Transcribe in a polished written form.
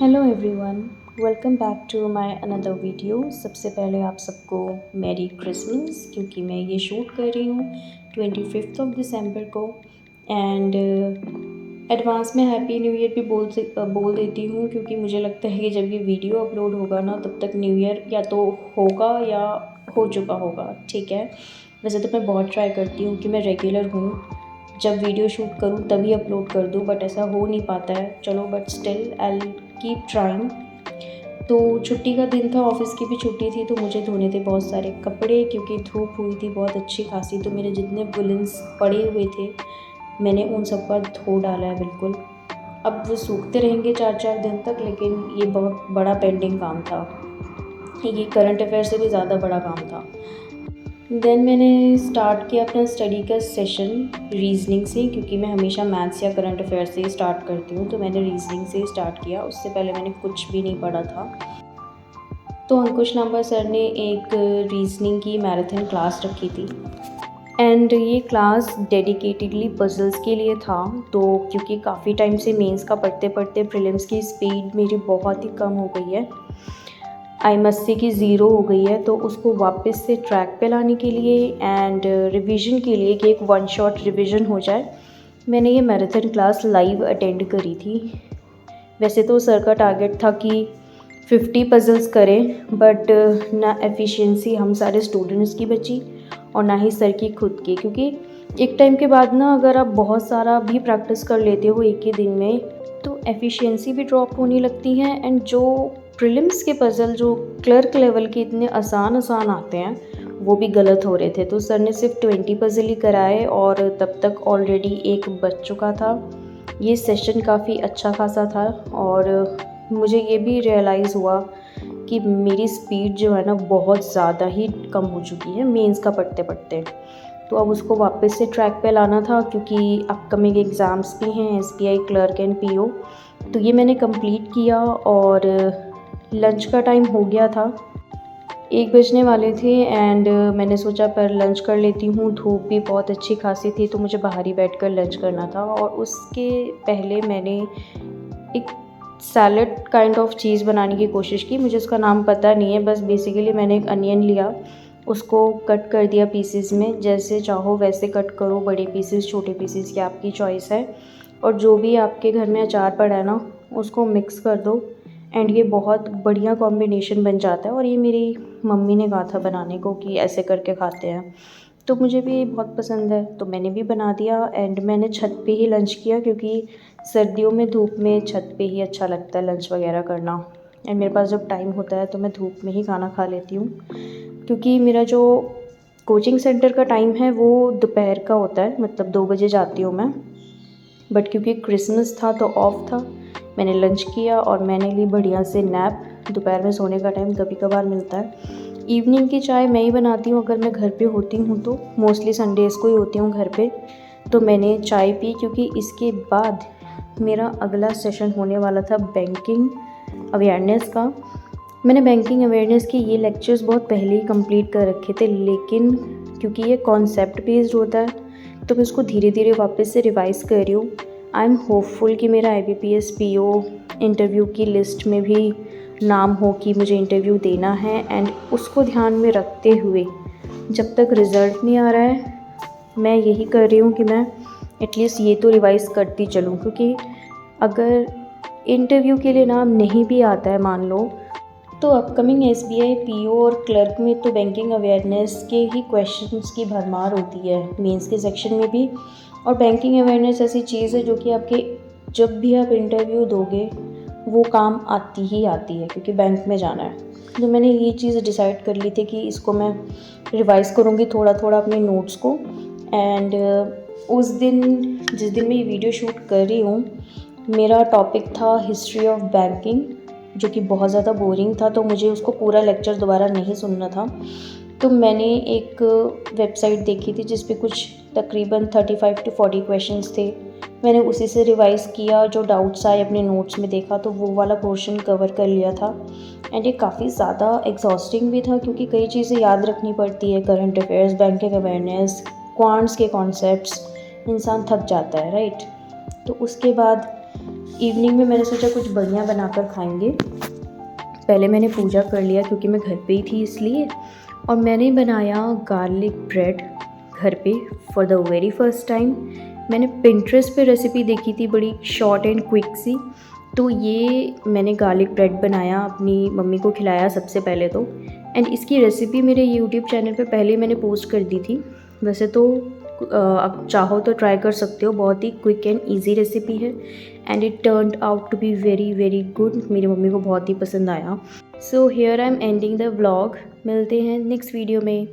Hello everyone, welcome back to my another video. सबसे पहले आप सबको मैरी क्रिसमस, क्योंकि मैं ये शूट कर रही हूँ 25 दिसंबर को। एंड एडवांस में हैप्पी न्यू ईयर भी बोल देती हूँ, क्योंकि मुझे लगता है कि जब ये वीडियो अपलोड होगा ना, तब तक न्यू ईयर या तो होगा या हो चुका होगा। ठीक है, वैसे तो मैं बहुत ट्राई करती हूँ कि मैं रेगुलर हूँ, जब वीडियो शूट करूँ तभी अपलोड कर दूँ, बट ऐसा हो नहीं पाता है। चलो, but still I keep trying. तो छुट्टी का दिन था, ऑफिस की भी छुट्टी थी, तो मुझे धोने थे बहुत सारे कपड़े, क्योंकि धूप हुई थी बहुत अच्छी खासी। तो मेरे जितने वुलन्स पड़े हुए थे, मैंने उन सब पर धो डाला है बिल्कुल। अब वो सूखते रहेंगे 4-4 दिन तक, लेकिन ये बहुत बड़ा पेंडिंग काम था। ये करंट अफेयर से भी ज़्यादा बड़ा काम था। देन मैंने स्टार्ट किया अपना स्टडी का सेशन रीजनिंग से, क्योंकि मैं हमेशा मैथ्स या करंट अफेयर से ही स्टार्ट करती हूँ। तो मैंने रीजनिंग से ही स्टार्ट किया, उससे पहले मैंने कुछ भी नहीं पढ़ा था। तो अंकुश नाम्बर सर ने एक रीजनिंग की मैराथन क्लास रखी थी, एंड ये क्लास डेडिकेटेडली पजल्स के लिए था। तो क्योंकि काफ़ी टाइम से मेंस का पढ़ते पढ़ते प्रीलिम्स की स्पीड मेरी बहुत ही कम हो गई है, आई मस्ट से की ज़ीरो हो गई है, तो उसको वापस से ट्रैक पे लाने के लिए एंड रिवीजन के लिए कि एक वन शॉट रिवीजन हो जाए, मैंने ये मैराथन क्लास लाइव अटेंड करी थी। वैसे तो सर का टारगेट था कि 50 पजल्स करें, बट ना एफिशिएंसी हम सारे स्टूडेंट्स की बची और ना ही सर की खुद की, क्योंकि एक टाइम के बाद ना, अगर आप बहुत सारा भी प्रैक्टिस कर लेते हो एक ही दिन में, तो एफिशिएंसी भी ड्रॉप होने लगती है। एंड जो प्रीलिम्स के पज़ल जो क्लर्क लेवल के इतने आसान आते हैं, वो भी गलत हो रहे थे। तो सर ने सिर्फ 20 पज़ल ही कराए, और तब तक ऑलरेडी एक बच चुका था। ये सेशन काफ़ी अच्छा खासा था, और मुझे ये भी रियलाइज़ हुआ कि मेरी स्पीड जो है ना, बहुत ज़्यादा ही कम हो चुकी है मेंस का पढ़ते पढ़ते। तो अब उसको वापस से ट्रैक पे लाना था, क्योंकि अपकमिंग एग्ज़ाम्स भी हैं, एसबीआई क्लर्क एंड पीओ। तो ये मैंने कंप्लीट किया, और लंच का टाइम हो गया था, 1 बजने वाले थे। एंड मैंने सोचा पर लंच कर लेती हूँ, धूप भी बहुत अच्छी खासी थी, तो मुझे बाहर ही बैठ कर लंच करना था। और उसके पहले मैंने एक सैलड काइंड ऑफ चीज़ बनाने की कोशिश की। मुझे उसका नाम पता नहीं है, बस बेसिकली मैंने एक अनियन लिया, उसको कट कर दिया पीसेस में, जैसे चाहो वैसे कट करो, बड़े पीसेस छोटे पीसेस की आपकी चॉइस है। और जो भी आपके घर में अचार पड़ा है ना, उसको मिक्स कर दो, एंड ये बहुत बढ़िया कॉम्बिनेशन बन जाता है। और ये मेरी मम्मी ने कहा था बनाने को कि ऐसे करके खाते हैं, तो मुझे भी बहुत पसंद है, तो मैंने भी बना दिया। एंड मैंने छत पे ही लंच किया, क्योंकि सर्दियों में धूप में छत पे ही अच्छा लगता है लंच वगैरह करना। एंड मेरे पास जब टाइम होता है तो मैं धूप में ही खाना खा लेती हूँ, क्योंकि मेरा जो कोचिंग सेंटर का टाइम है वो दोपहर का होता है, मतलब 2 बजे जाती हूँ मैं। बट क्योंकि क्रिसमस था तो ऑफ था, मैंने लंच किया और मैंने ली बढ़िया से नैप। दोपहर में सोने का टाइम कभी कभार मिलता है। इवनिंग की चाय मैं ही बनाती हूँ, अगर मैं घर पे होती हूँ तो। मोस्टली संडेज़ को ही होती हूँ घर पे। तो मैंने चाय पी, क्योंकि इसके बाद मेरा अगला सेशन होने वाला था बैंकिंग अवेयरनेस का। मैंने बैंकिंग अवेयरनेस के ये लेक्चर्स बहुत पहले ही कंप्लीट कर रखे थे, लेकिन क्योंकि ये कॉन्सेप्ट बेस्ड होता है, तो मैं उसको धीरे धीरे वापस से रिवाइज कर रही हूँ। आई एम होपफुल कि मेरा IBPS PO इंटरव्यू की लिस्ट में भी नाम हो कि मुझे इंटरव्यू देना है। एंड उसको ध्यान में रखते हुए, जब तक रिज़ल्ट नहीं आ रहा है, मैं यही कर रही हूँ कि मैं एटलीस्ट ये तो रिवाइज़ करती चलूँ, क्योंकि अगर इंटरव्यू के लिए नाम नहीं भी आता है मान लो, तो अपकमिंग SBI PO और क्लर्क में तो बैंकिंग अवेयरनेस के ही क्वेश्चंस की भरमार होती है, मेंस के सेक्शन में भी। और बैंकिंग अवेयरनेस ऐसी चीज़ है जो कि आपके जब भी आप इंटरव्यू दोगे वो काम आती ही आती है, क्योंकि बैंक में जाना है। तो मैंने ये चीज़ डिसाइड कर ली थी कि इसको मैं रिवाइज़ करूँगी थोड़ा थोड़ा अपने नोट्स को। एंड उस दिन, जिस दिन मैं ये वीडियो शूट कर रही हूँ, मेरा टॉपिक था हिस्ट्री ऑफ बैंकिंग, जो कि बहुत ज़्यादा बोरिंग था, तो मुझे उसको पूरा लेक्चर दोबारा नहीं सुनना था। तो मैंने एक वेबसाइट देखी थी जिस पे कुछ तकरीबन 35 to 40 क्वेश्चंस थे। मैंने उसी से रिवाइज़ किया, जो डाउट्स आए अपने नोट्स में देखा, तो वो वाला पोर्शन कवर कर लिया था। एंड ये काफ़ी ज़्यादा एग्जॉस्टिंग भी था, क्योंकि कई चीज़ें याद रखनी पड़ती है, current affairs, banking awareness, quants के कॉन्सेप्ट्स, इंसान थक जाता है, राइट। तो उसके बाद इवनिंग में मैंने सोचा कुछ बढ़िया बनाकर खाएंगे। पहले मैंने पूजा कर लिया क्योंकि मैं घर पे ही थी इसलिए, और मैंने बनाया गार्लिक ब्रेड घर पे for the very first time. मैंने पिंटरेस्ट पे रेसिपी देखी थी, बड़ी शॉर्ट एंड क्विक सी, तो ये मैंने गार्लिक ब्रेड बनाया, अपनी मम्मी को खिलाया सबसे पहले तो। एंड इसकी रेसिपी मेरे यूट्यूब चैनल पे पहले मैंने पोस्ट कर दी थी। वैसे तो आप चाहो तो ट्राई कर सकते हो, बहुत ही क्विक एंड ईजी रेसिपी है and it turned out to be very very good. मेरी मम्मी को बहुत ही पसंद आया। So here I am ending the vlog. मिलते हैं नेक्स्ट वीडियो में।